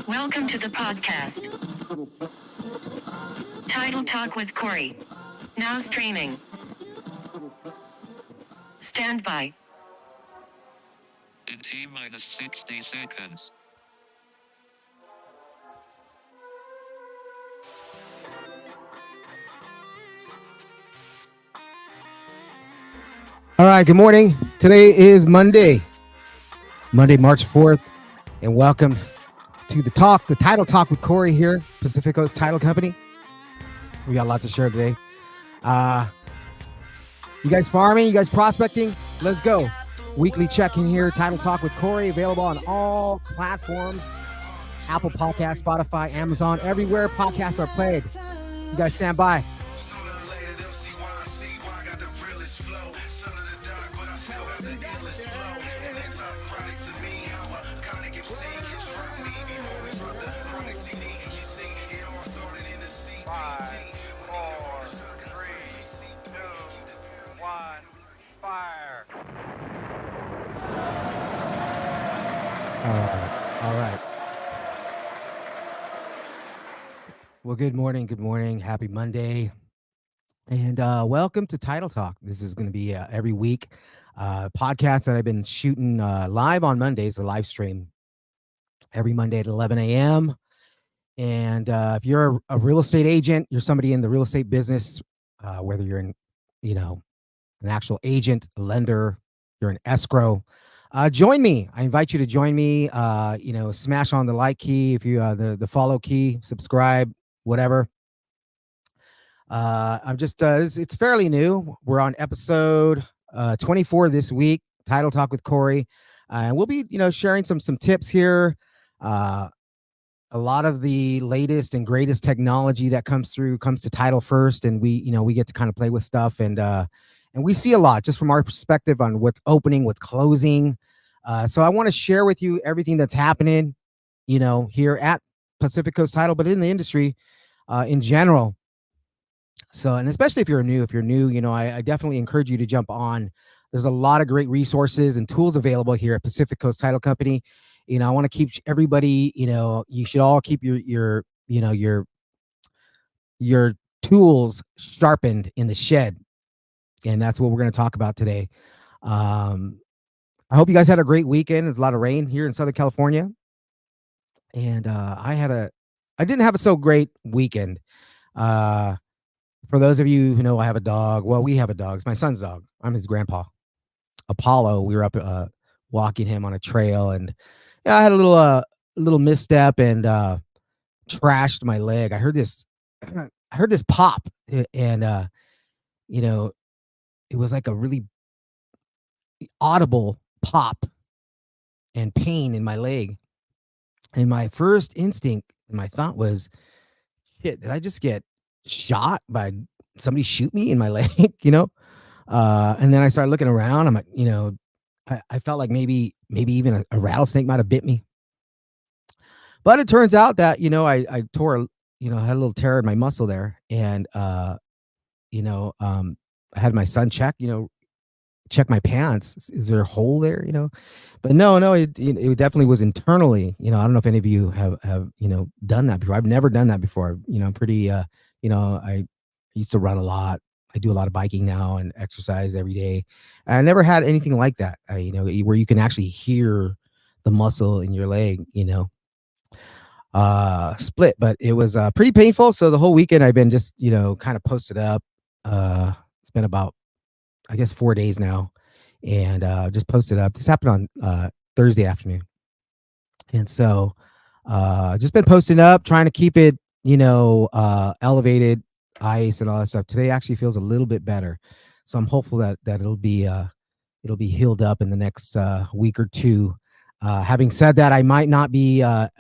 Welcome to the podcast. Title Talk with Corey. Now streaming. Stand by. In T-minus 60 seconds. All right, good morning. Today is Monday, March 4th, and welcome to the Title Talk with Corey here, Pacific Coast Title Company. We got a lot to share today. You guys farming? You guys prospecting? Let's go. Weekly check-in here, Title Talk with Corey, available on all platforms. Apple Podcasts, Spotify, Amazon, everywhere podcasts are played. You guys stand by. All right. Well, good morning. Happy Monday. And welcome to Title Talk. This is going to be every week podcast that I've been shooting live on Mondays, a live stream every Monday at 11 a.m. And if you're a real estate agent, you're somebody in the real estate business, whether you're in, an actual agent, a lender, you're an escrow, join me. I invite you to join me. Smash on the like key, if you the follow key, subscribe, whatever. I'm just it's fairly new. We're on episode 24 this week, Title Talk with Corey, and we'll be sharing some tips here. A lot of the latest and greatest technology that comes to title first, and we get to kind of play with stuff, and we see a lot just from our perspective on what's opening, what's closing. So I want to share with you everything that's happening, here at Pacific Coast Title, but in the industry in general. So, and especially if you're new, I definitely encourage you to jump on. There's a lot of great resources and tools available here at Pacific Coast Title Company. I want to keep everybody, you should all keep your tools sharpened in the shed. And that's what we're going to talk about today. I hope you guys had a great weekend. There's a lot of rain here in Southern California. And I didn't have a so great weekend. For those of you who know I have a dog, well, we have a dog. It's my son's dog. I'm his grandpa. Apollo, we were up walking him on a trail, and I had a little misstep and trashed my leg. I heard this pop, and it was like a really audible pop and pain in my leg. And my first instinct and my thought was, shit, did I just get shot by somebody shoot me in my leg? And then I started looking around. I'm like, I felt like maybe even a rattlesnake might have bit me. But it turns out that, I tore, had a little tear in my muscle there. And, I had my son check my pants. Is there a hole there? But no, it definitely was internally. I don't know if any of you have done that before. I've never done that before. I'm pretty, I used to run a lot. I do a lot of biking now and exercise every day. I never had anything like that, where you can actually hear the muscle in your leg, split. But it was pretty painful. So the whole weekend I've been just, kind of posted up. It's been about, I guess, 4 days now, and just posted up. This happened on Thursday afternoon. And so just been posting up, trying to keep it, elevated, ice and all that stuff. Today actually feels a little bit better. So I'm hopeful that it'll be healed up in the next week or two. Having said that, I might not be out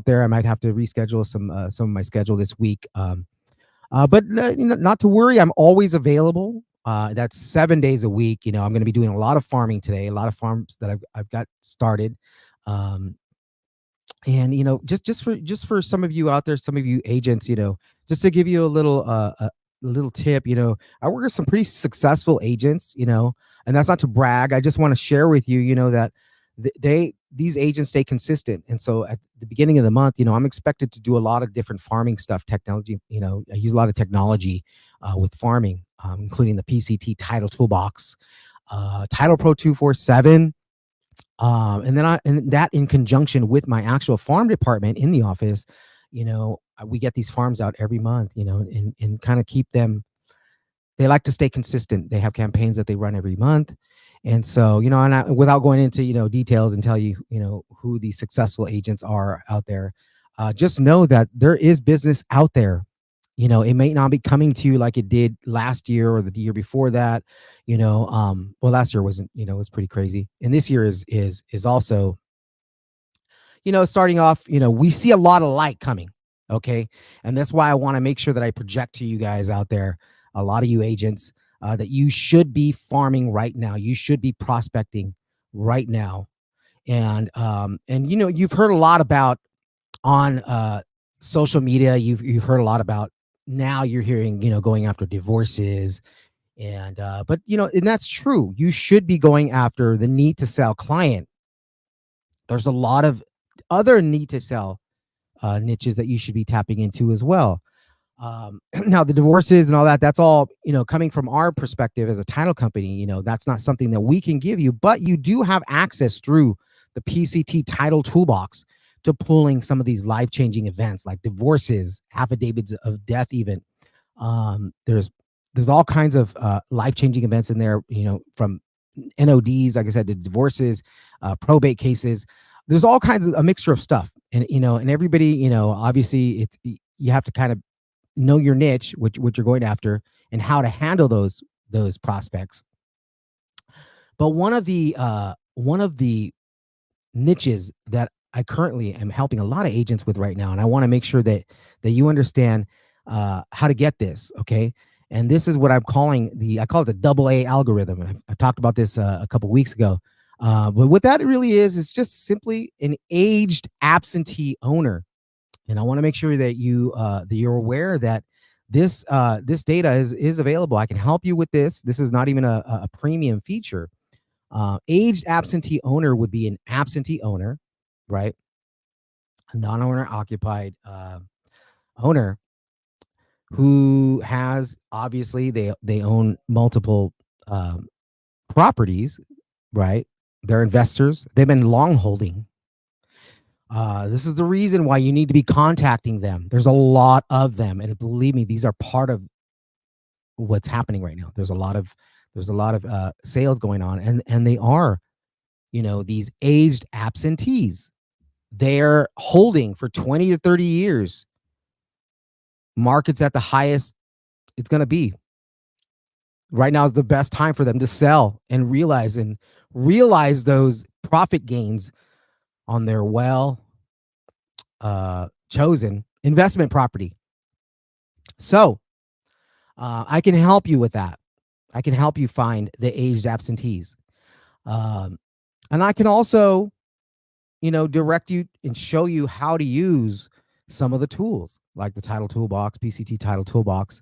there. I might have to reschedule some of my schedule this week. But not to worry. I'm always available. That's 7 days a week. I'm going to be doing a lot of farming today, a lot of farms that I've got started. And just for some of you out there, some of you agents, just to give you a little tip, I work with some pretty successful agents, and that's not to brag. I just want to share with you, that these agents stay consistent. And so at the beginning of the month, I'm expected to do a lot of different farming stuff, technology. I use a lot of technology with farming, including the PCT Title Toolbox, Title Pro 247. And that in conjunction with my actual farm department in the office, we get these farms out every month, and kind of keep them. They like to stay consistent. They have campaigns that they run every month. And so, and without going into, details and tell you, who the successful agents are out there, just know that there is business out there. It may not be coming to you like it did last year or the year before that, well, last year wasn't, it was pretty crazy. And this year is also, starting off, we see a lot of light coming. Okay. And that's why I want to make sure that I project to you guys out there, a lot of you agents, that you should be farming right now. You should be prospecting right now. And you've heard a lot about on social media. You've heard a lot about, now you're hearing, going after divorces, and but and that's true. You should be going after the need to sell client. There's a lot of other need to sell niches that you should be tapping into as well. Now the divorces and all that, that's all, coming from our perspective as a title company, that's not something that we can give you, but you do have access through the PCT Title Toolbox to pulling some of these life-changing events like divorces, affidavits of death, even. There's all kinds of life-changing events in there, from NODs, like I said, to divorces, probate cases. There's all kinds of a mixture of stuff. And, and everybody, obviously you have to kind of know your niche, what you're going after, and how to handle those prospects. But one of the niches that I currently am helping a lot of agents with right now, and I want to make sure that you understand how to get this, okay? And this is what I'm calling I call it the AA algorithm. I talked about this a couple weeks ago. But what that really is just simply an aged absentee owner. And I want to make sure that you're aware that this data is available. I can help you with this. This is not even a premium feature. Aged absentee owner would be an absentee owner, right? A non-owner occupied owner who has, obviously they own multiple properties, right? They're investors. They've been long holding. This is the reason why you need to be contacting them. There's a lot of them, and believe me, these are part of what's happening right now. There's a lot of sales going on, and they are, these aged absentees. They're holding for 20 to 30 years. Market's at the highest it's going to be. Right now is the best time for them to sell and realize those profit gains on their chosen investment property. So I can help you with that. I can help you find the aged absentees. And I can also, direct you and show you how to use some of the tools like the Title Toolbox, PCT Title Toolbox,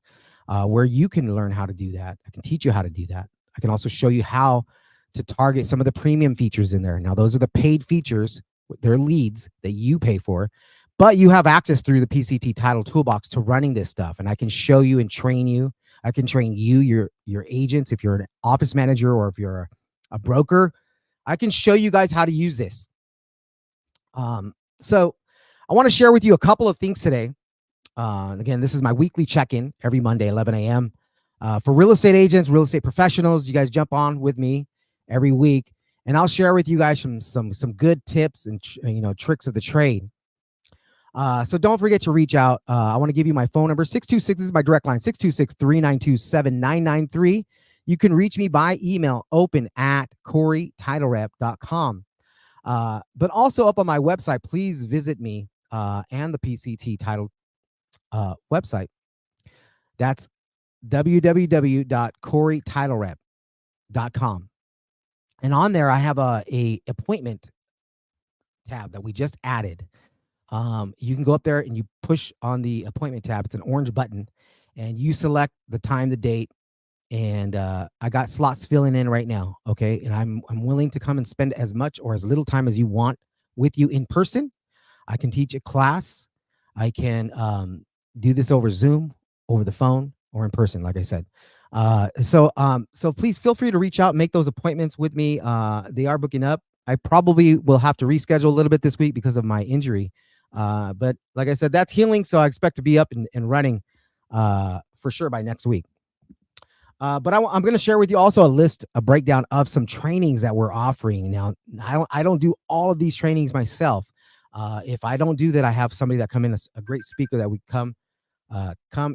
where you can learn how to do that. I can teach you how to do that. I can also show you how to target some of the premium features in there. Now, those are the paid features. They're leads that you pay for, but you have access through the PCT Title Toolbox to running this stuff. And I can show you and train you. I can train you, your agents. If you're an office manager or if you're a broker, I can show you guys how to use this. So I want to share with you a couple of things today. Again, this is my weekly check-in every Monday, 11 a.m. For real estate agents, real estate professionals. You guys jump on with me every week, and I'll share with you guys some good tips and tricks of the trade. So don't forget to reach out. I want to give you my phone number, 626. This is my direct line, 626-392-7993. You can reach me by email, open@CoreyTitleRep.com. But also up on my website, please visit me and the PCT Title website. That's www.CoreyTitleRep.com. And on there, I have a appointment tab that we just added. You can go up there and you push on the appointment tab. It's an orange button, and you select the time, the date, and I got slots filling in right now. Okay, and I'm willing to come and spend as much or as little time as you want with you in person. I can teach a class. I can do this over Zoom, over the phone, or in person, like I said. So please feel free to reach out, make those appointments with me. They are booking up. I probably will have to reschedule a little bit this week because of my injury. But like I said, that's healing. So I expect to be up and running for sure by next week. But I'm going to share with you also a breakdown of some trainings that we're offering. Now, I don't do all of these trainings myself. If I don't do that, I have somebody that come in, a great speaker that we come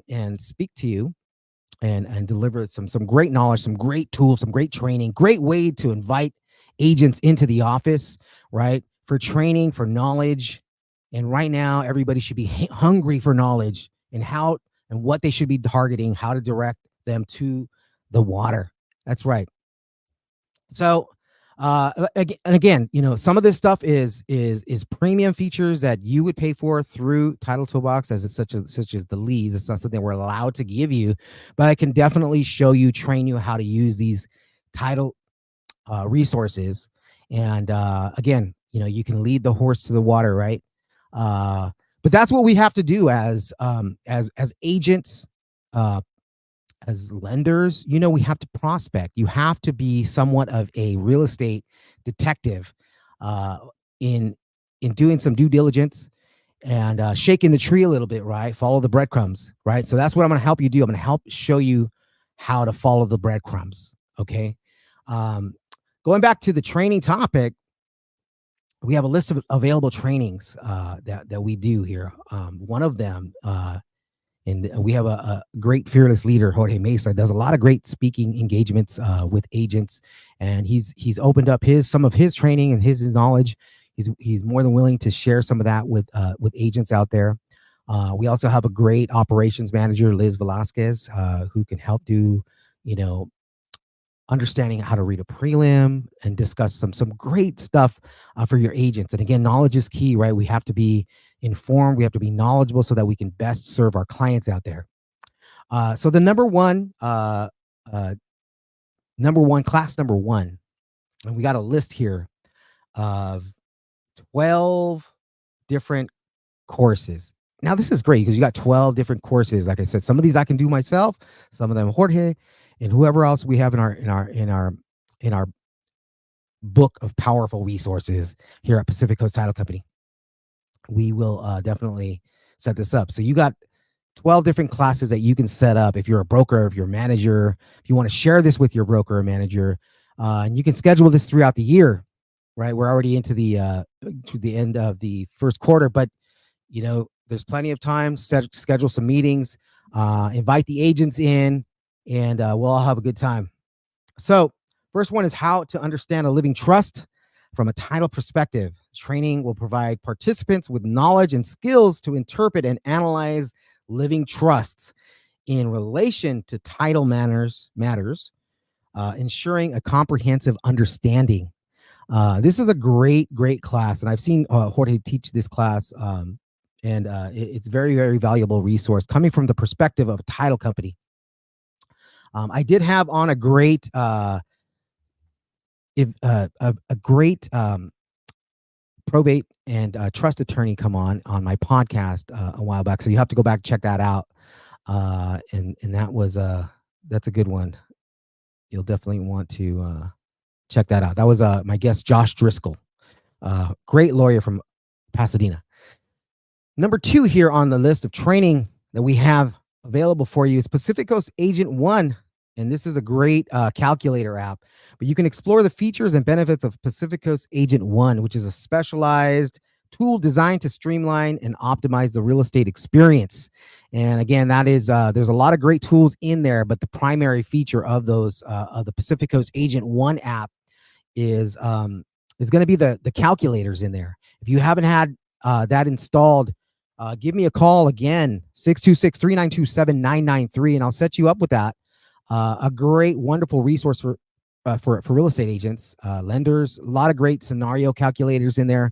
and speak to you and deliver some great knowledge, some great tools, some great training, great way to invite agents into the office, right? For training, for knowledge. And right now, everybody should be hungry for knowledge and how and what they should be targeting, how to direct them to the water. That's right. So again, some of this stuff is premium features that you would pay for through Title Toolbox, as it's such as the leads. It's not something we're allowed to give you, but I can definitely show you, train you how to use these title resources. And again, you can lead the horse to the water, right? But that's what we have to do as agents, as lenders. We have to prospect. You have to be somewhat of a real estate detective in doing some due diligence and shaking the tree a little bit, right? Follow the breadcrumbs, right? So that's what I'm going to help you do. I'm going to help show you how to follow the breadcrumbs. Okay. Going back to the training topic, we have a list of available trainings that we do here. One of them, and we have a great fearless leader, Jorge Mesa, does a lot of great speaking engagements with agents, and he's opened up some of his training and his knowledge. He's more than willing to share some of that with agents out there. We also have a great operations manager, Liz Velasquez, who can help do, understanding how to read a prelim and discuss some great stuff for your agents. And again, knowledge is key, right? We have to be informed. We have to be knowledgeable so that we can best serve our clients out there. So the number one, class number one, and we got a list here of 12 different courses. Now this is great because you got 12 different courses. Like I said, some of these I can do myself, some of them Jorge and whoever else we have in our book of powerful resources here at Pacific Coast Title Company. We will definitely set this up. So you got 12 different classes that you can set up if you're a broker, if you're a manager, if you want to share this with your broker or manager, and you can schedule this throughout the year, right? We're already into the to the end of the first quarter, but there's plenty of time. Schedule some meetings, invite the agents in, and we'll all have a good time. So first one is how to understand a living trust from a title perspective. Training will provide participants with knowledge and skills to interpret and analyze living trusts in relation to title matters, ensuring a comprehensive understanding. This is a great class, and I've seen Jorge teach this class, and it's very, very valuable resource coming from the perspective of a title company. I did have on a great probate and trust attorney come on my podcast a while back, so you have to go back and check that out. And that was that's a good one. You'll definitely want to check that out. That was my guest, Josh Driscoll, great lawyer from Pasadena. Number 2 here on the list of training that we have available for you is Pacific Coast Agent One. And this is a great calculator app, but you can explore the features and benefits of Pacific Coast Agent One, which is a specialized tool designed to streamline and optimize the real estate experience. And again, that is there's a lot of great tools in there, but the primary feature of those of the Pacific Coast Agent One app is going to be the calculators in there. If you haven't had that installed, give me a call again, 626-392-7993, and I'll set you up with that. A great, wonderful resource for real estate agents, lenders. A lot of great scenario calculators in there.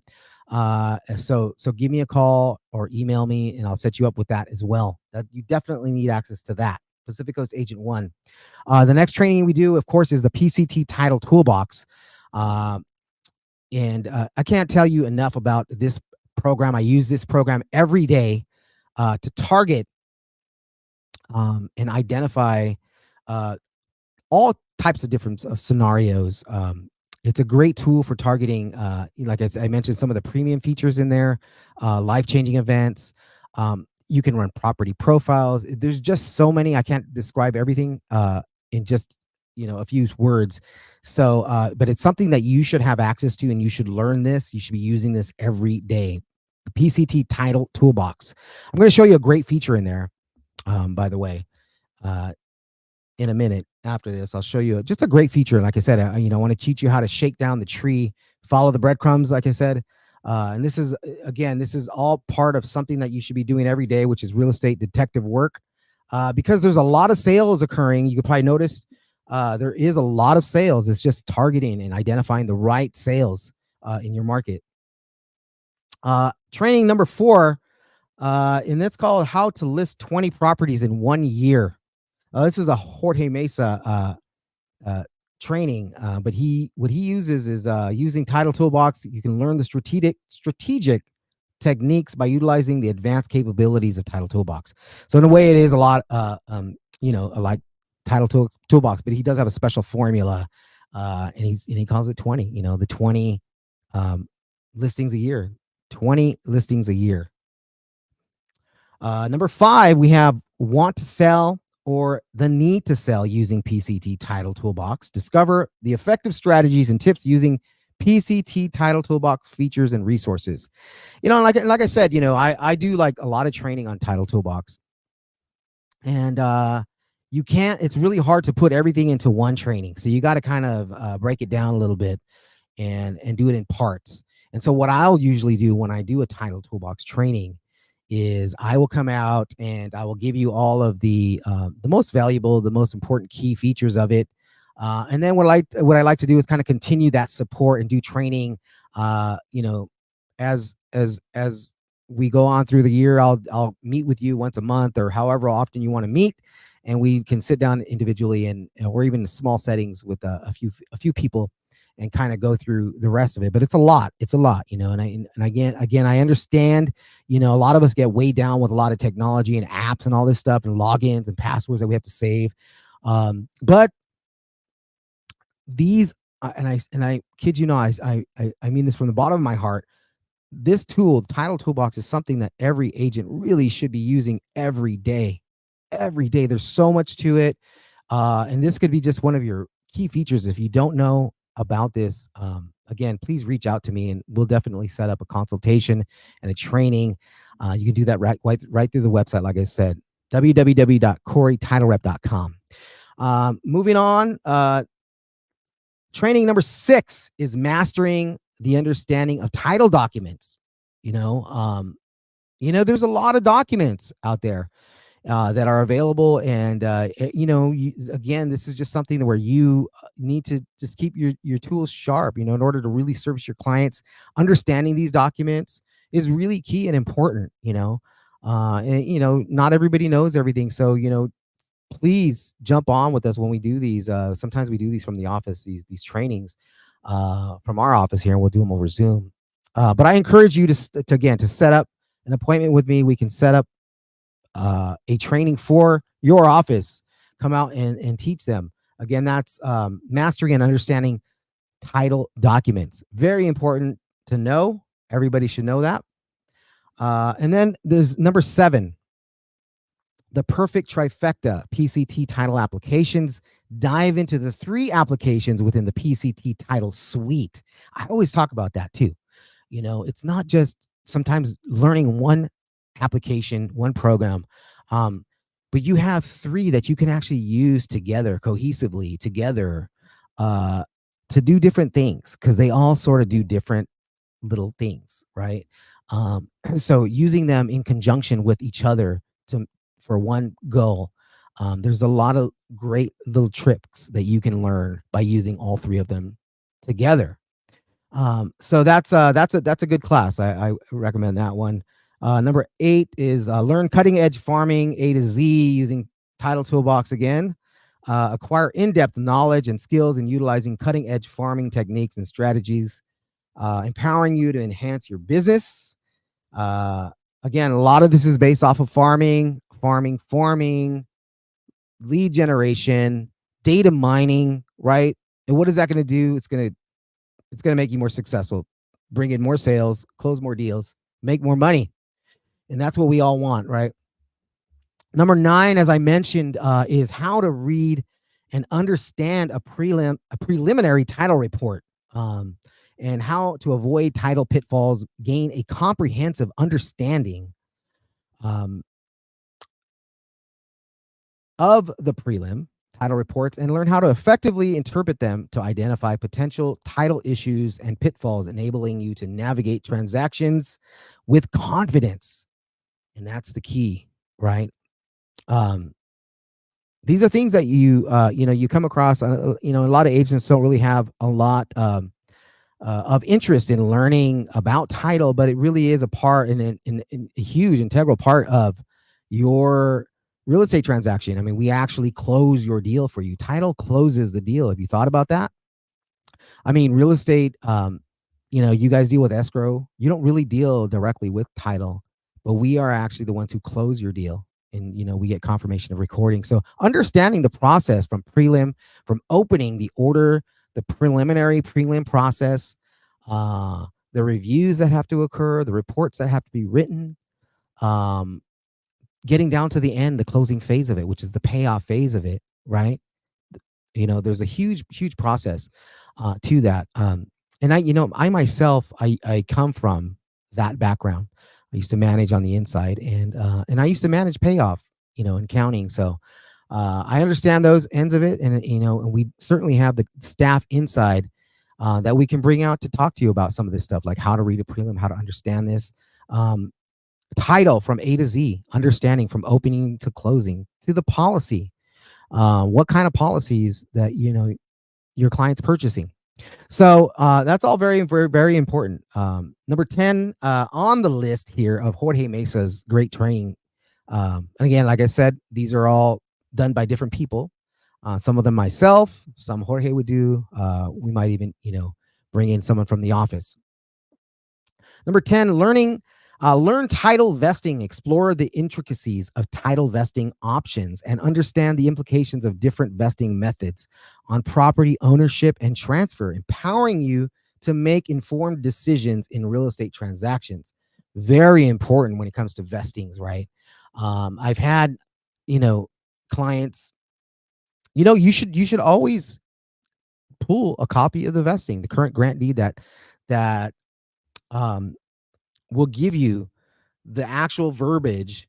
So give me a call or email me, and I'll set you up with that as well. That you definitely need access to that. Pacific Coast Agent 1. The next training we do, of course, is the PCT Title Toolbox. And I can't tell you enough about this program. I use this program every day to target and identify all types of different scenarios. It's a great tool for targeting, like I mentioned, some of the premium features in there, life-changing events. You can run property profiles. There's just so many. I can't describe everything in just a few words. So, but it's something that you should have access to, and you should learn this. You should be using this every day. The PCT Title Toolbox. I'm going to show you a great feature in there. By the way, in a minute after this, I'll show you just a great feature. Like I said, I want to teach you how to shake down the tree, follow the breadcrumbs, like I said. And this is, again, this is all part of something that you should be doing every day, which is real estate detective work. Because there's a lot of sales occurring. You could probably notice there is a lot of sales. It's just targeting and identifying the right sales in your market. Training number 4, and that's called How to List 20 Properties in 1 Year. This is a Jorge Mesa training, but what he uses is using Title Toolbox. You can learn the strategic techniques by utilizing the advanced capabilities of Title Toolbox. So in a way, it is a lot, like Title Toolbox, but he does have a special formula, and he calls it 20. The 20 listings a year, 20 listings a year. Number 5, we have Want to Sell or the Need to Sell using PCT Title Toolbox. Discover the effective strategies and tips using PCT Title Toolbox features and resources. Like I said, I do like a lot of training on Title Toolbox, and it's really hard to put everything into one training. So you got to kind of break it down a little bit and do it in parts. And so what I'll usually do when I do a Title Toolbox training is I will come out and I will give you all of the most valuable, the most important key features of it. And then what I like to do is kind of continue that support and do training, as we go on through the year. I'll meet with you once a month or however often you want to meet, and we can sit down individually and or even in small settings with a few people and kind of go through the rest of it. But it's a lot, and again, I understand, a lot of us get weighed down with a lot of technology and apps and all this stuff and logins and passwords that we have to save. But these, and I kid you not, I mean this from the bottom of my heart. This tool, Title Toolbox, is something that every agent really should be using every day. Every day. There's so much to it. And this could be just one of your key features. If you don't know about this, again, please reach out to me and we'll definitely set up a consultation and a training. You can do that right through the website, like I said, www.coreytitlerep.com. Moving on, training number 6 is mastering the understanding of title documents. There's a lot of documents out there that are available, and again, this is just something where you need to just keep your tools sharp, in order to really service your clients. Understanding these documents is really key and important. And not everybody knows everything, so please jump on with us when we do these. Sometimes we do these from the office, these trainings from our office here, and we'll do them over Zoom. But I encourage you to set up an appointment with me. We can set up a training for your office. Come out and teach them. Again, that's mastering and understanding title documents. Very important to know. Everybody should know that. And then there's number 7, the perfect trifecta PCT title applications. Dive into the 3 applications within the PCT title suite. I always talk about that too. It's not just sometimes learning one application, one program, but you have 3 that you can actually use together, cohesively together, to do different things, because they all sort of do different little things, right? So using them in conjunction with each other for one goal. There's a lot of great little tricks that you can learn by using all 3 of them together. So that's a good class. I recommend that one. Number 8 is learn cutting edge farming A to Z using Title Toolbox again. Acquire in-depth knowledge and skills in utilizing cutting-edge farming techniques and strategies, empowering you to enhance your business. Again, a lot of this is based off of farming, lead generation, data mining, right? And what is that going to do? It's going to make you more successful, bring in more sales, close more deals, make more money. And that's what we all want, right? Number 9, as I mentioned, is how to read and understand a preliminary title report, and how to avoid title pitfalls, gain a comprehensive understanding of the prelim title reports, and learn how to effectively interpret them to identify potential title issues and pitfalls, enabling you to navigate transactions with confidence. And that's the key, right? These are things that you come across. A lot of agents don't really have a lot of interest in learning about title, but it really is a part and a huge integral part of your real estate transaction. I mean, we actually close your deal for you. Title closes the deal. Have you thought about that? I mean, real estate, you guys deal with escrow. You don't really deal directly with title, but we are actually the ones who close your deal. And, we get confirmation of recording. So understanding the process from prelim, from opening the order, the preliminary prelim process, the reviews that have to occur, the reports that have to be written, getting down to the end, the closing phase of it, which is the payoff phase of it, right? There's a huge process to that. And I myself, I come from that background. I used to manage on the inside, and I used to manage payoff, in counting. So I understand those ends of it, and and we certainly have the staff inside that we can bring out to talk to you about some of this stuff, like how to read a prelim, how to understand this. Title from A to Z, understanding from opening to closing to the policy, what kind of policies that your client's purchasing. So that's all very, very, very important. Number 10 on the list here of Jorge Mesa's great training. And again, like I said, these are all done by different people. Some of them myself, some Jorge would do. We might even, bring in someone from the office. Number 10, learn title vesting, explore the intricacies of title vesting options, and understand the implications of different vesting methods on property ownership and transfer, empowering you to make informed decisions in real estate transactions. Very important when it comes to vestings, right? I've had, clients, you should always pull a copy of the vesting, the current grant deed that will give you the actual verbiage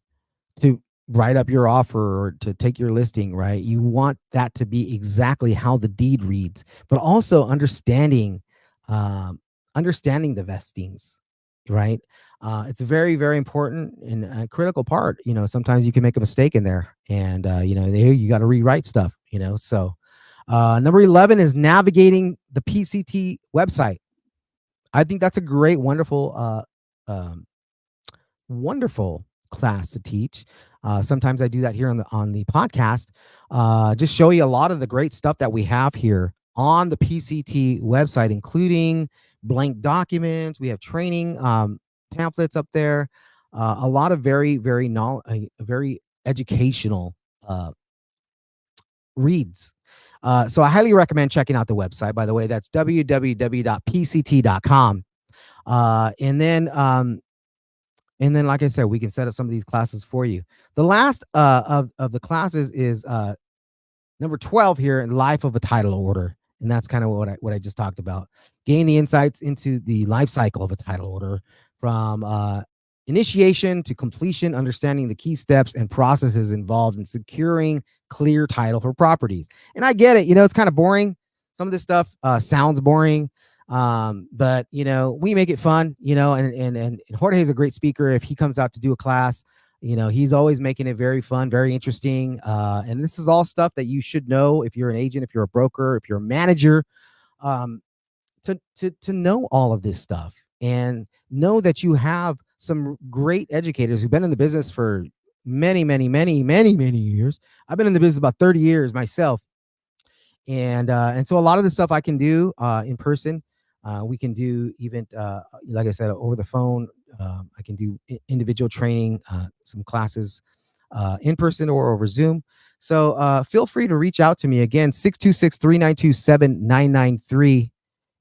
to write up your offer or to take your listing, right? You want that to be exactly how the deed reads, but also understanding the vestings, right? It's a very, very important and a critical part. Sometimes you can make a mistake in there, and you got to rewrite stuff. So number 11 is navigating the PCT website. I think that's a great, wonderful class to teach. Sometimes I do that here on the podcast, just show you a lot of the great stuff that we have here on the PCT website, including blank documents. We have training pamphlets up there, a lot of very, very very educational reads. So I highly recommend checking out the website. By the way, that's www.pct.com. And then, like I said, we can set up some of these classes for you. The last of the classes is number 12 here, Life of a Title Order. And that's kind of what I just talked about. Gain the insights into the life cycle of a title order, from initiation to completion, understanding the key steps and processes involved in securing clear title for properties. And I get it. It's kind of boring. Some of this stuff sounds boring. But we make it fun, and Jorge is a great speaker. If he comes out to do a class, he's always making it very fun, very interesting. And this is all stuff that you should know if you're an agent, if you're a broker, if you're a manager, to know all of this stuff, and know that you have some great educators who've been in the business for many, many, many, many, many years. I've been in the business about 30 years myself, and so a lot of the stuff I can do in person. We can do even, like I said, over the phone. I can do individual training, some classes in person or over Zoom. So feel free to reach out to me again, 626-392-7993.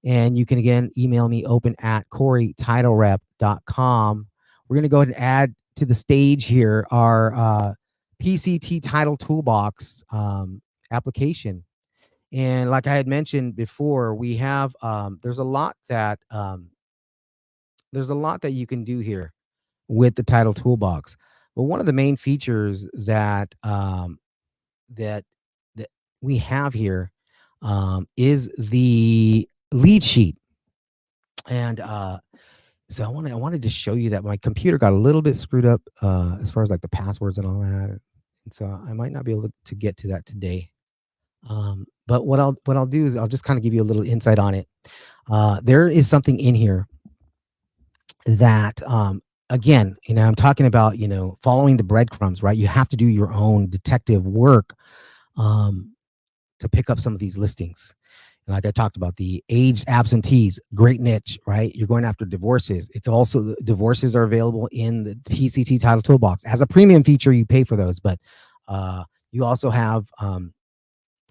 And you can again email me open at CoreyTitleRep.com. We're going to go ahead and add to the stage here our PCT Title Toolbox application. And like I had mentioned before, we have there's a lot that you can do here with the Title Toolbox. But one of the main features that that we have here is the lead sheet. And so I wanted to show you that my computer got a little bit screwed up as far as like the passwords and all that. And so I might not be able to get to that today. But what I'll do is I'll just kind of give you a little insight on it. There is something in here that again, I'm talking about, following the breadcrumbs, right? You have to do your own detective work to pick up some of these listings. And like I talked about, the aged absentees, great niche, right? You're going after divorces. It's also, divorces are available in the PCT Title Toolbox. As a premium feature, you pay for those, but you also have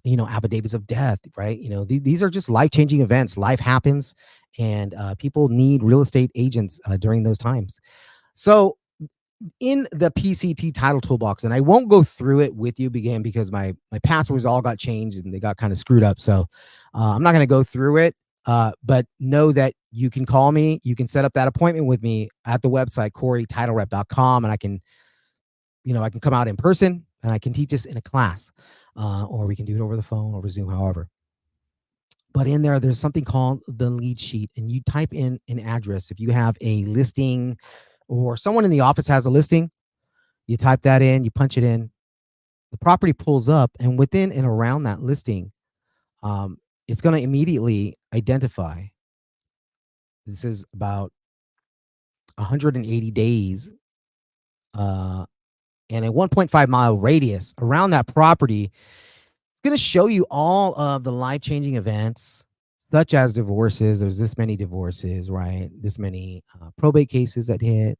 affidavits of death, right? These are just life-changing events. Life happens, and people need real estate agents during those times. So in the PCT Title Toolbox, and I won't go through it with you again because my passwords all got changed and they got kind of screwed up. So I'm not going to go through it, but know that you can call me. You can set up that appointment with me at the website, CoreyTitleRep.com, and I can come out in person and I can teach this in a class, or we can do it over the phone, over Zoom, however. But in there's something called the lead sheet, and you type in an address. If you have a listing or someone in the office has a listing, you type that in, you punch it in, the property pulls up, and within and around that listing, it's going to immediately identify. This is about 180 days and a 1.5 mile radius around that property. It's going to show you all of the life-changing events, such as divorces. There's this many divorces, right? This many probate cases that hit,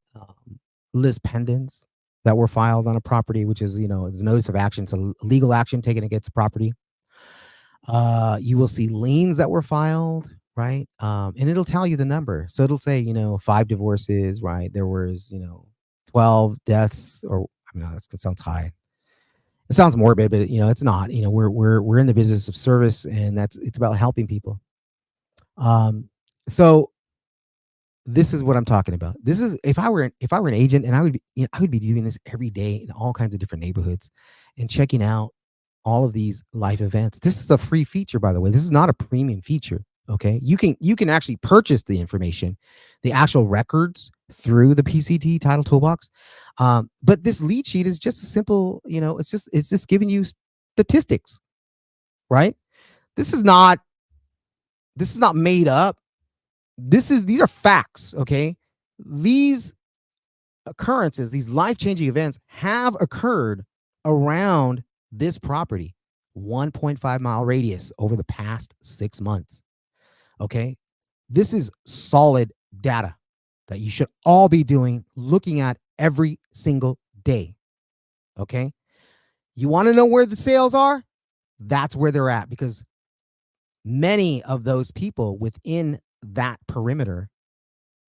lis pendens that were filed on a property, which is, is a notice of action. It's a legal action taken against the property. You will see liens that were filed, right? And it'll tell you the number. So it'll say, 5 divorces, right? There was, 12 deaths, or that sounds high. It sounds morbid, but it's not. We're in the business of service, and it's about helping people. So this is what I'm talking about. This is if I were an agent, and I would be doing this every day in all kinds of different neighborhoods and checking out all of these live events. This is a free feature, by the way. This is not a premium feature. Okay. You can actually purchase the information, the actual records, through the PCT Title Toolbox. But this lead sheet is just a simple, it's just giving you statistics, right? This is not made up. These are facts. Okay. These occurrences, these life-changing events have occurred around this property, 1.5 mile radius over the past 6 months. Okay. This is solid data that you should all be looking at every single day. Okay. You want to know where the sales are? That's where they're at, because many of those people within that perimeter,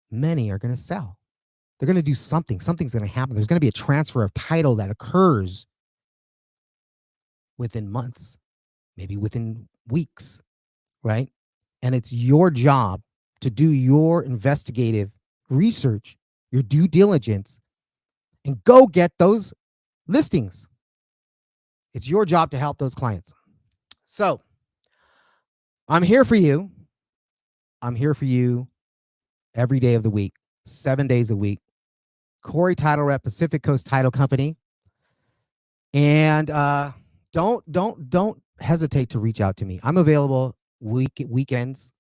many are going to sell. They're going to do something. Something's going to happen. There's going to be a transfer of title that occurs within months, maybe within weeks, right? And it's your job to do your investigative research, your due diligence, and go get those listings. It's your job to help those clients. So I'm here for you. I'm here for you every day of the week, 7 days a week. Corey Title Rep, Pacific Coast Title Company. And don't hesitate to reach out to me. I'm available weekends,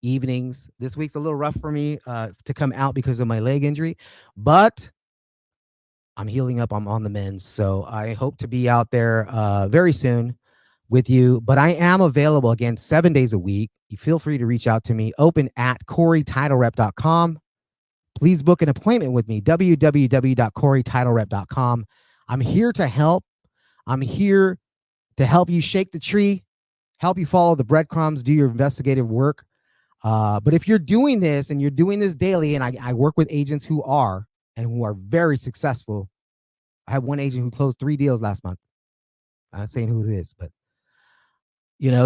evenings. This week's a little rough for me to come out because of my leg injury, but I'm healing up. I'm on the mend. So I hope to be out there very soon with you. But I am available again 7 days a week. You feel free to reach out to me. Open at CoreyTitleRep.com. Please book an appointment with me. www.CoreyTitleRep.com. I'm here to help. I'm here to help you shake the tree, help you follow the breadcrumbs, do your investigative work. But if you're doing this and you're doing this daily, and I work with agents who are very successful. I have one agent who closed 3 deals last month. I'm not saying who it is, but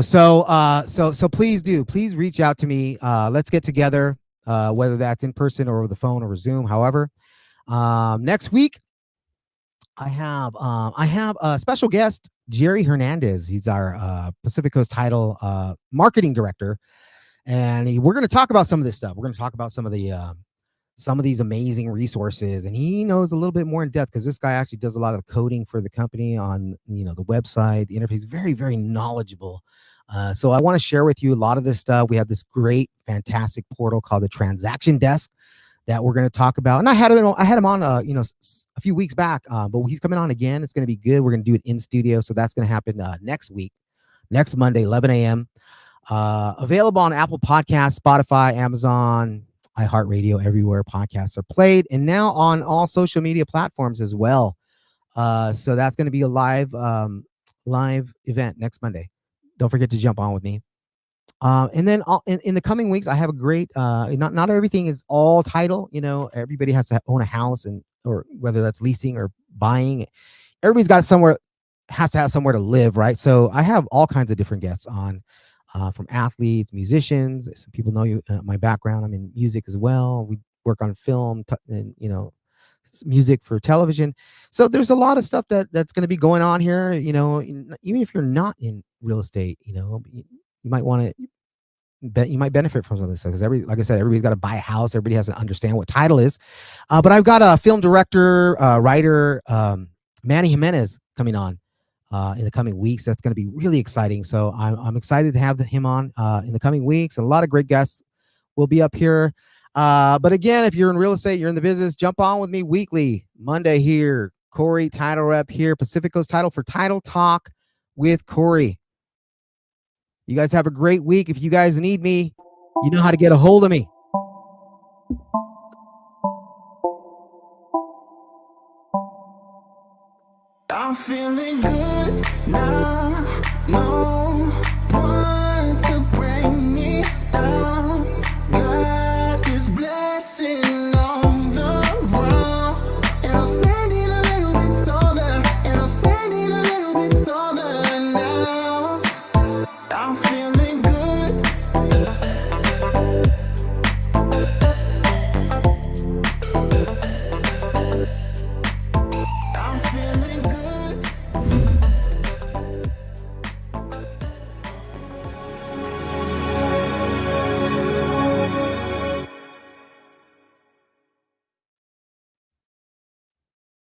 so please reach out to me. Let's get together, whether that's in person or over the phone or Zoom. However, next week I have a special guest, Jerry Hernandez. He's our Pacific Coast Title marketing director, and we're going to talk about some of this stuff. We're going to talk about some of these amazing resources, and he knows a little bit more in depth because this guy actually does a lot of coding for the company on the website, the interface. Very, very knowledgeable. So I want to share with you a lot of this stuff. We have this great, fantastic portal called the Transaction Desk that we're going to talk about. And I had him on a few weeks back, but he's coming on again. It's going to be good. We're going to do it in studio. So that's going to happen next week, next Monday, 11 a.m. Available on Apple Podcasts, Spotify, Amazon, iHeartRadio, everywhere podcasts are played, and now on all social media platforms as well. So that's going to be a live event next Monday. Don't forget to jump on with me. And then in the coming weeks, I have a great, not everything is all title. Everybody has to own a house, or whether that's leasing or buying. Everybody's got has to have somewhere to live, right? So I have all kinds of different guests on, from athletes, musicians. Some people know my background. I'm in music as well. We work on film and music for television. So there's a lot of stuff that's going to be going on here. Even if you're not in real estate, you might want to you might benefit from some of this stuff, because like I said, everybody's got to buy a house. Everybody has to understand what title is. But I've got a film director, writer, Manny Jimenez, coming on in the coming weeks. That's going to be really exciting. So I'm excited to have him on in the coming weeks. And a lot of great guests will be up here. But again, if you're in real estate, you're in the business, jump on with me weekly, Monday here. Corey Title Rep here, Pacific Coast Title, for Title Talk with Corey. You guys have a great week. If you guys need me, you know how to get a hold of me. I'm feeling good now. No one to bring me down. God is blessing on the ground, and I'm standing a little bit taller, and I'm standing a little bit taller now. I'm feeling good.